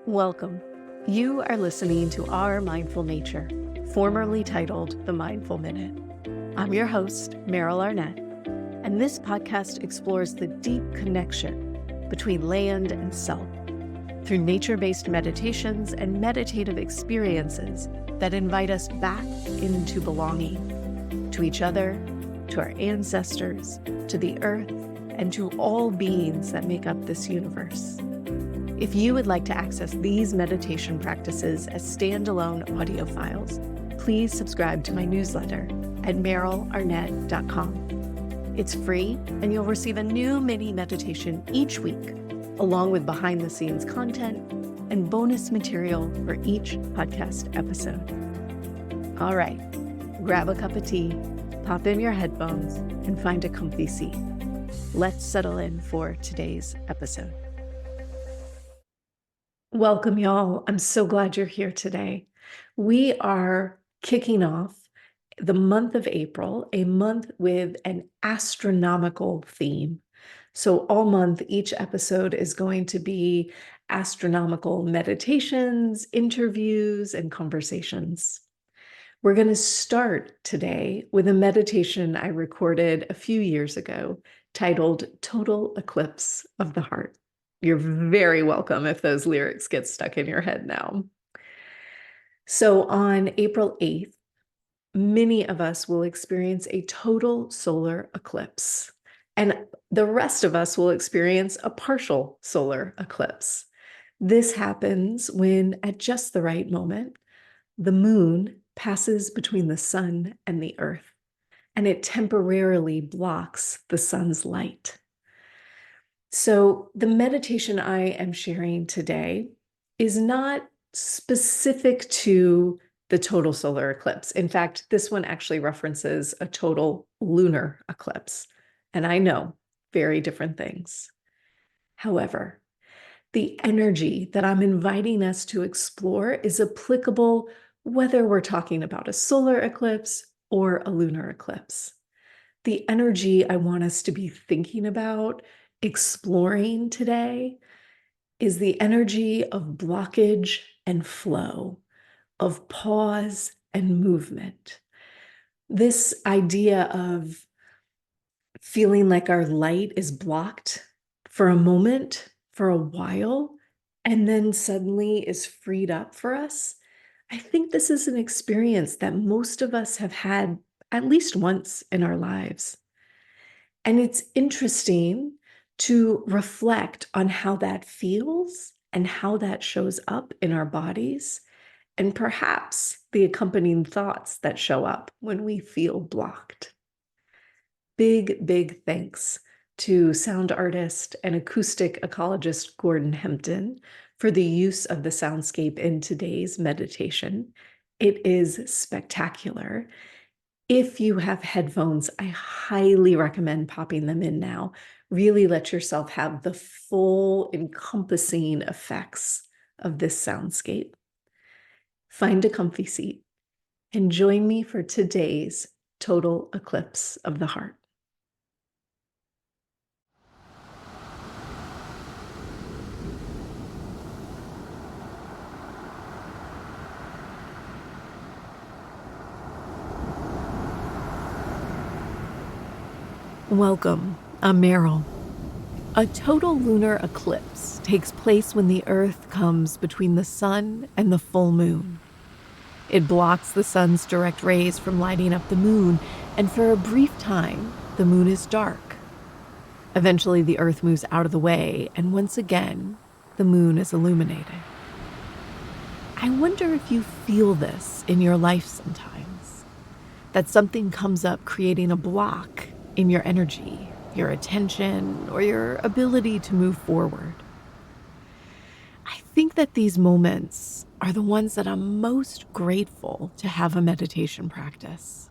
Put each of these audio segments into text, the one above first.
Welcome. You are listening to Our Mindful Nature, formerly titled The Mindful Minute. I'm your host, Meryl Arnett, and this podcast explores the deep connection between land and self through nature-based meditations and meditative experiences that invite us back into belonging to each other, to our ancestors, to the earth, and to all beings that make up this universe. If you would like to access these meditation practices as standalone audio files, please subscribe to my newsletter at merylarnett.com. It's free, and you'll receive a new mini meditation each week, along with behind-the-scenes content and bonus material for each podcast episode. All right, grab a cup of tea, pop in your headphones, and find a comfy seat. Let's settle in for today's episode. Welcome, y'all. I'm so glad you're here today. We are kicking off the month of April, a month with an astronomical theme. So all month, each episode is going to be astronomical meditations, interviews, and conversations. We're going to start today with a meditation I recorded a few years ago titled Total Eclipse of the Heart. You're very welcome if those lyrics get stuck in your head now. So on April 8th, many of us will experience a total solar eclipse, and the rest of us will experience a partial solar eclipse. This happens when, at just the right moment, the moon passes between the sun and the earth, and it temporarily blocks the sun's light. So the meditation I am sharing today is not specific to the total solar eclipse. In fact, this one actually references a total lunar eclipse. And I know, very different things. However, the energy that I'm inviting us to explore is applicable whether we're talking about a solar eclipse or a lunar eclipse. The energy I want us to be thinking about, exploring today, is the energy of blockage and flow, of pause and movement. This idea of feeling like our light is blocked for a moment, for a while, and then suddenly is freed up for us. I think this is an experience that most of us have had at least once in our lives. And it's interesting to reflect on how that feels and how that shows up in our bodies, and perhaps the accompanying thoughts that show up when we feel blocked. Big, big thanks to sound artist and acoustic ecologist Gordon Hempton for the use of the soundscape in today's meditation. It is spectacular. If you have headphones, I highly recommend popping them in now. Really let yourself have the full encompassing effects of this soundscape. Find a comfy seat and join me for today's Total Eclipse of the Heart. Welcome, I'm Meryl. A total lunar eclipse takes place when the Earth comes between the sun and the full moon. It blocks the sun's direct rays from lighting up the moon, and for a brief time, the moon is dark. Eventually, the Earth moves out of the way, and once again, the moon is illuminated. I wonder if you feel this in your life sometimes, that something comes up creating a block in your energy, your attention, or your ability to move forward. I think that these moments are the ones that I'm most grateful to have a meditation practice.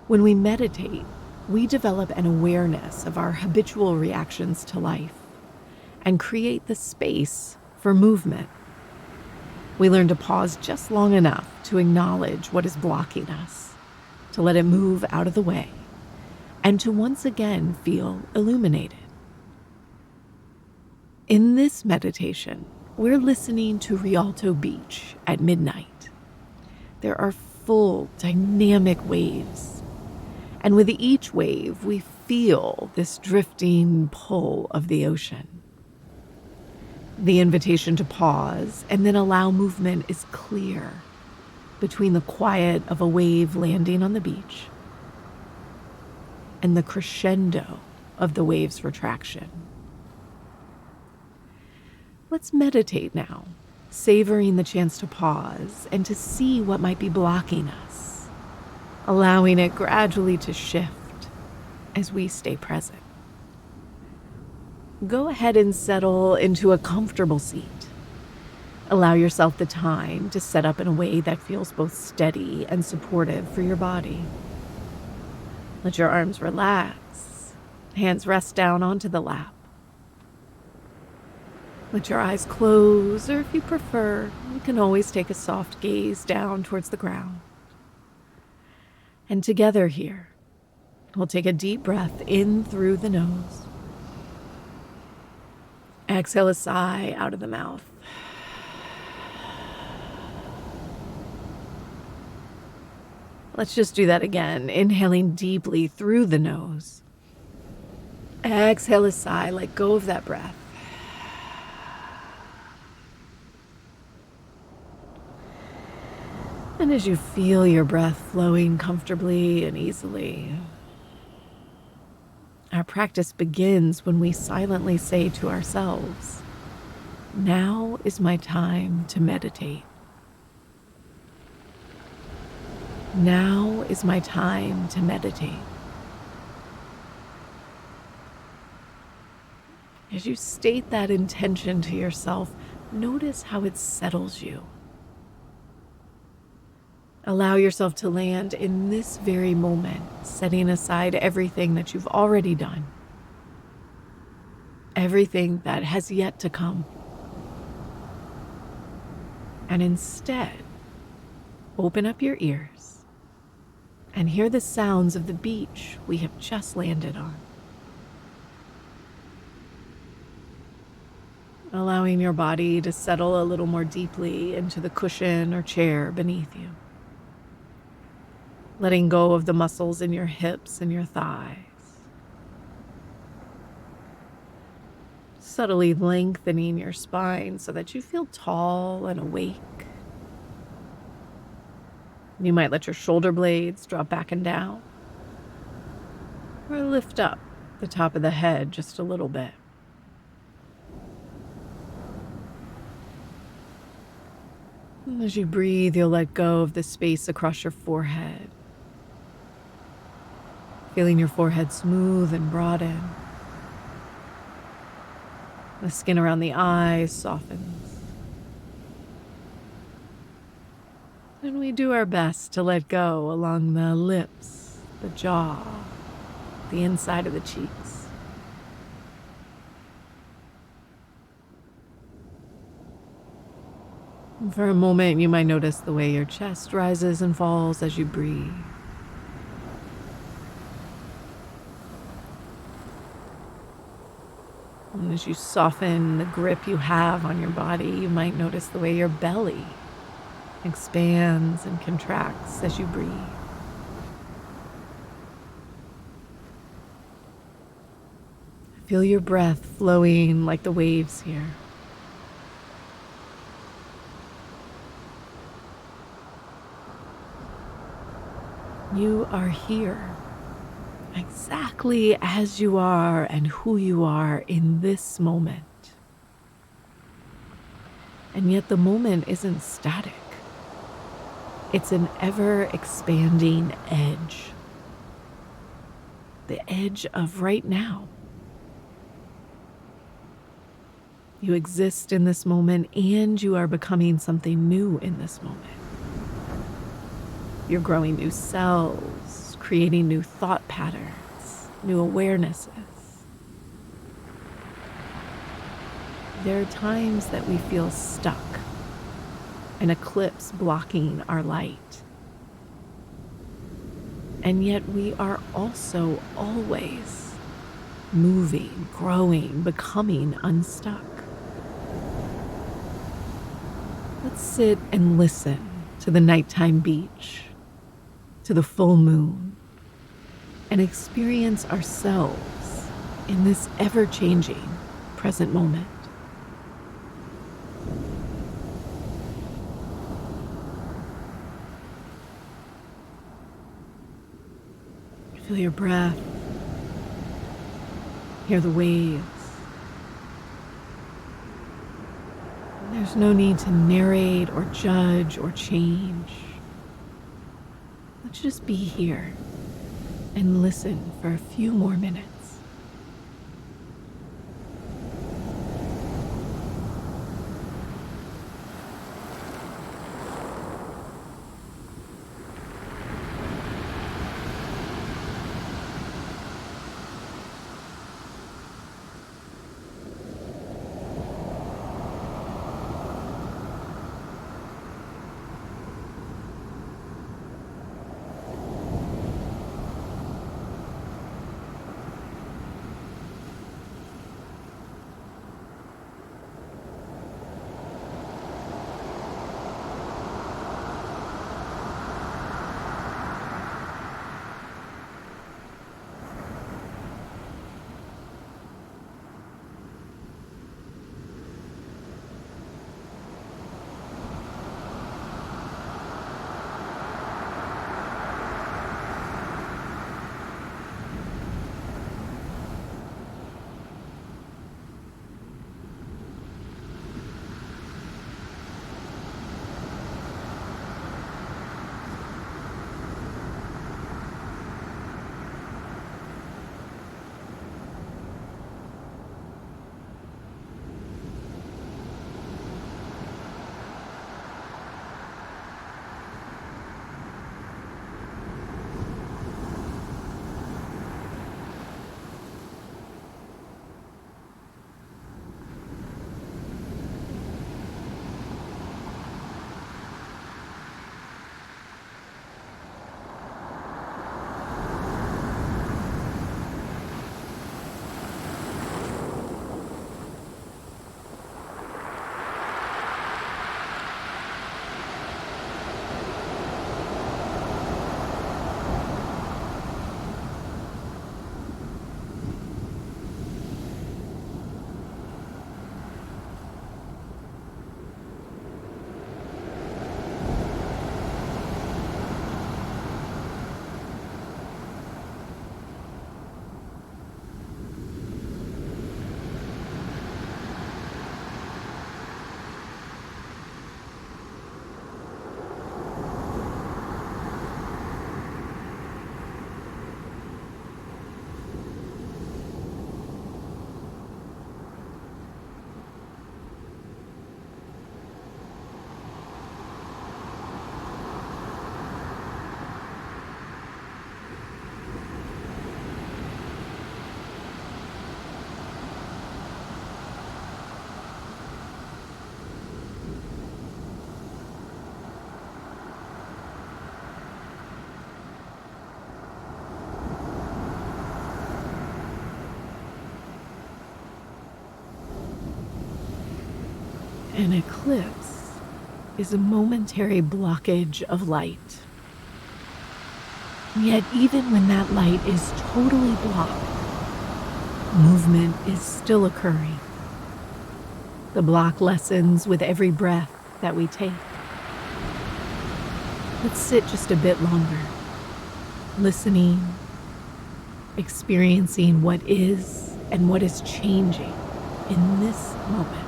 When we meditate, we develop an awareness of our habitual reactions to life and create the space for movement. We learn to pause just long enough to acknowledge what is blocking us, to let it move out of the way, and to once again feel illuminated. In this meditation, We're listening to Rialto Beach at midnight. There are full, dynamic waves. And with each wave, we feel this drifting pull of the ocean. The invitation to pause and then allow movement is clear between the quiet of a wave landing on the beach and the crescendo of the wave's retraction. Let's meditate now, savoring the chance to pause and to see what might be blocking us, allowing it gradually to shift as we stay present. Go ahead and settle into a comfortable seat. Allow yourself the time to set up in a way that feels both steady and supportive for your body. Let your arms relax, hands rest down onto the lap. Let your eyes close, or if you prefer, you can always take a soft gaze down towards the ground. And together here, we'll take a deep breath in through the nose. Exhale a sigh out of the mouth. Let's just do that again, inhaling deeply through the nose. Exhale a sigh, let go of that breath. And as you feel your breath flowing comfortably and easily, our practice begins when we silently say to ourselves, "Now is my time to meditate. Now is my time to meditate." As you state that intention to yourself, notice how it settles you. Allow yourself to land in this very moment, setting aside everything that you've already done, everything that has yet to come. And instead, open up your ears and hear the sounds of the beach we have just landed on. Allowing your body to settle a little more deeply into the cushion or chair beneath you. Letting go of the muscles in your hips and your thighs. Subtly lengthening your spine so that you feel tall and awake. You might let your shoulder blades drop back and down, or lift up the top of the head just a little bit. And as you breathe, you'll let go of the space across your forehead. Feeling your forehead smooth and broaden. The skin around the eyes softens. And we do our best to let go along the lips, the jaw, the inside of the cheeks. And for a moment, you might notice the way your chest rises and falls as you breathe. And as you soften the grip you have on your body, you might notice the way your belly expands and contracts as you breathe. Feel your breath flowing like the waves here. You are here, exactly as you are and who you are in this moment. And yet the moment isn't static. It's an ever-expanding edge. The edge of right now. You exist in this moment and you are becoming something new in this moment. You're growing new cells, creating new thought patterns, new awarenesses. There are times that we feel stuck, an eclipse blocking our light. And yet we are also always moving, growing, becoming unstuck. Let's sit and listen to the nighttime beach, to the full moon, and experience ourselves in this ever-changing present moment. Feel your breath, hear the waves. There's no need to narrate or judge or change. Let's just be here and listen for a few more minutes. An eclipse is a momentary blockage of light. Yet even when that light is totally blocked, movement is still occurring. The block lessens with every breath that we take. Let's sit just a bit longer, listening, experiencing what is and what is changing in this moment.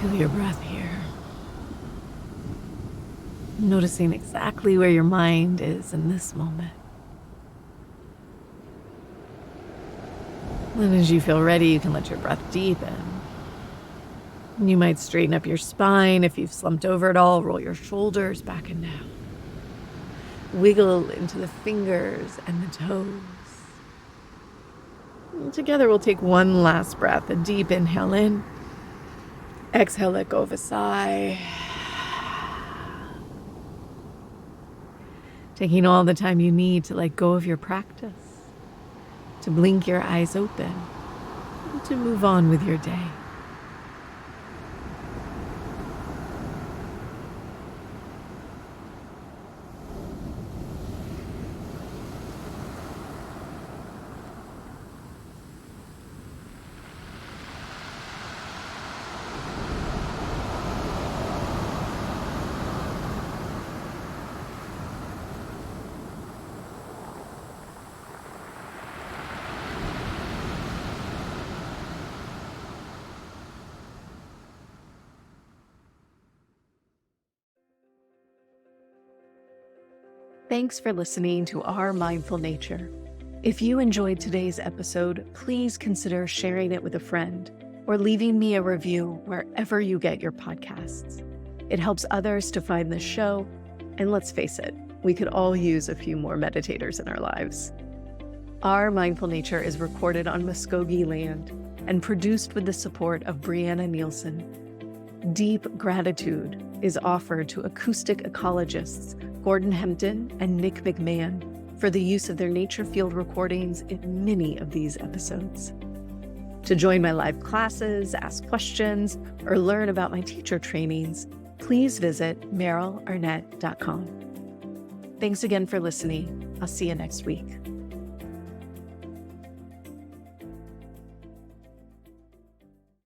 Feel your breath here. Noticing exactly where your mind is in this moment. And as you feel ready, you can let your breath deepen. You might straighten up your spine if you've slumped over at all. Roll your shoulders back and down. Wiggle into the fingers and the toes. And together we'll take one last breath, a deep inhale in. Exhale, let go of a sigh. Taking all the time you need to let go of your practice, to blink your eyes open, and to move on with your day. Thanks for listening to Our Mindful Nature. If you enjoyed today's episode, please consider sharing it with a friend or leaving me a review wherever you get your podcasts. It helps others to find the show, and let's face it, we could all use a few more meditators in our lives. Our Mindful Nature is recorded on Muskogee land and produced with the support of Brianna Nielsen. Deep gratitude is offered to acoustic ecologists Gordon Hempton and Nick McMahon for the use of their nature field recordings in many of these episodes. To join my live classes, ask questions, or learn about my teacher trainings, please visit merylarnett.com. Thanks again for listening. I'll see you next week.